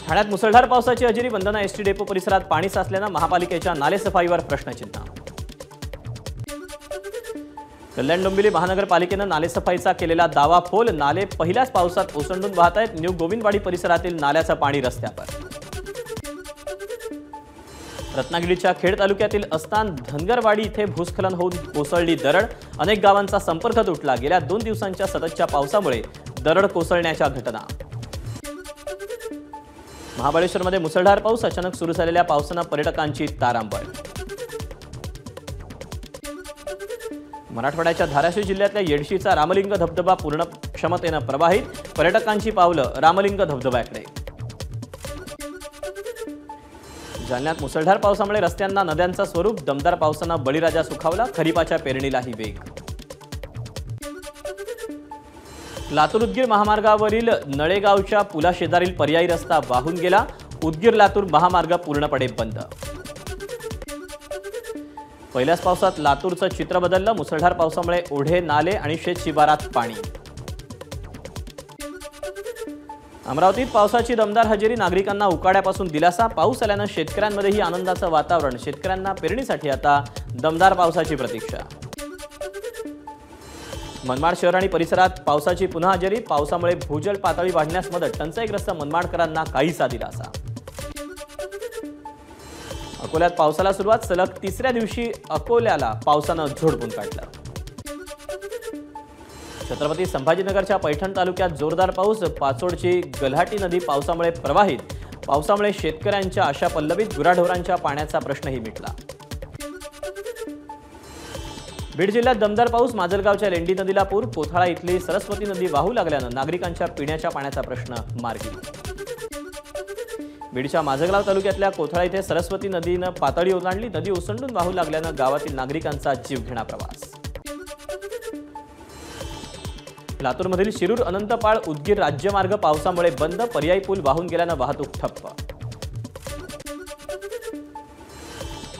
ठाण्यात मुसळधार पावसाची हजेरी. वंदना एसटी डेपो परिसरात पाणी साचल्यानं महापालिकेच्या नालेसफाईवर प्रश्नचिन्ह. कल्याण डोंबिवली महानगरपालिकेनं नालेसफाईचा केलेला दावा फोल. नाले पहिल्याच पावसात ओसंडून वाहत आहेत. न्यू गोविंदवाडी परिसरातील नाल्याचं पाणी रस्त्यावर. रत्नागिरीच्या खेड तालुक्यातील अस्तान धनगरवाडी इथे भूस्खलन होऊन कोसळली दरड. अनेक गावांचा संपर्क तुटला. गेल्या 2 दिवसांच्या सततच्या पावसामुळे दरड कोसळण्याच्या घटना. महाबळेश्वरमध्ये मुसळधार पाऊस. अचानक सुरू झालेल्या पावसानं पर्यटकांची तारांबळ. मराठवाड्याच्या धाराशिव जिल्ह्यातल्या येडशीचा रामलिंग धबधबा पूर्ण क्षमतेनं प्रवाहित. पर्यटकांची पावलं रामलिंग धबधब्याकडे. जालन्यात मुसळधार पावसामुळे रस्त्यांना नद्यांचं स्वरूप. दमदार पावसानं बळीराजा सुखावला. खरीपाच्या पेरणीलाही वेग. लातूर उदगीर महामार्गावरील नळेगावच्या पुलाशेजारील पर्यायी रस्ता वाहून गेला. उदगीर लातूर महामार्ग पूर्णपणे बंद. पहिल्याच पावसात लातूरचं चित्र बदललं. मुसळधार पावसामुळे ओढे, नाले आणि शेतशिवारात पाणी. अमरावतीत पावसाची दमदार हजेरी. नागरिकांना उकाड्यापासून दिलासा. पाऊस आल्यानं शेतकऱ्यांमध्येही आनंदाचं वातावरण. शेतकऱ्यांना पेरणीसाठी आता दमदार पावसाची प्रतीक्षा. मनमाड शहर आणि परिसरात पावसाची पुन्हा हजेरी. पावसामुळे भूजल पातळी वाढण्यास मदत. टंचाईग्रस्त मनमाडकरांना काहीसा दिलासा. अकोल्यात पावसाला सुरुवात. सलग 3ऱ्या दिवशी अकोल्याला पावसानं झोडपून काढलं. छत्रपती संभाजीनगरच्या पैठण तालुक्यात जोरदार पाऊस. पाचोडची गल्हाटी नदी पावसामुळे प्रवाहित. पावसामुळे शेतकऱ्यांच्या आशा पल्लवीत. गुराढोरांच्या पाण्याचा प्रश्नही मिटला. बीड जिल्ह्यात दमदार पाऊस. माजलगावच्या लेंडी नदीला पूर. कोथाळा इथली सरस्वती नदी वाहू लागल्यानं नागरिकांच्या पिण्याच्या पाण्याचा प्रश्न मार्गी. बीडच्या माझगाव तालुक्यातल्या कोथाळा इथे सरस्वती नदीनं पातळी ओलांडली. नदी ओसंडून वाहू लागल्यानं गावातील नागरिकांचा जीवघेणा प्रवास. लातूरमधील शिरूर अनंतपाळ उदगीर राज्यमार्ग पावसामुळे बंद. पर्यायी पूल वाहून गेल्यानं वाहतूक ठप्प.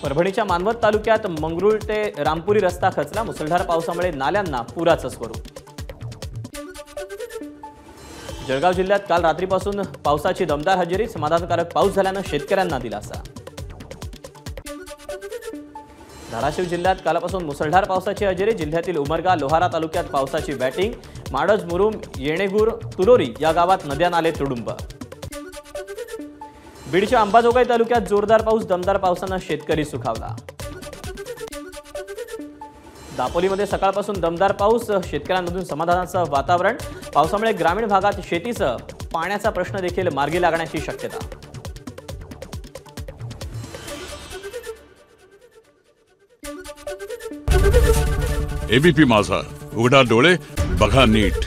परभणीच्या मानवत तालुक्यात मंगरुळ ते रामपुरी रस्ता खचला. मुसळधार पावसामुळे नाल्यांना पुराचं स्वरूप. जळगाव जिल्ह्यात काल रात्रीपासून पावसाची दमदार हजेरी. समाधानकारक पाऊस झाल्यानं शेतकऱ्यांना दिलासा. धाराशिव जिल्ह्यात कालपासून मुसळधार पावसाची हजेरी. जिल्ह्यातील उमरगा लोहारा तालुक्यात पावसाची बॅटिंग. माडज, मुरुम, येणेगूर, तुलोरी या गावात नद्या नाले तुडुंब. बीडच्या अंबाजोगाई तालुक्यात जोरदार पाऊस. दमदार पावसानं शेतकरी सुखावला. दापोलीमध्ये सकाळपासून दमदार पाऊस. शेतकऱ्यांमधून समाधानाचं वातावरण. पावसामुळे ग्रामीण भागात शेतीसह पाण्याचा प्रश्न देखील मार्गी लागण्याची शक्यता. एबीपी माझा, उघडा डोळे बघा नीट.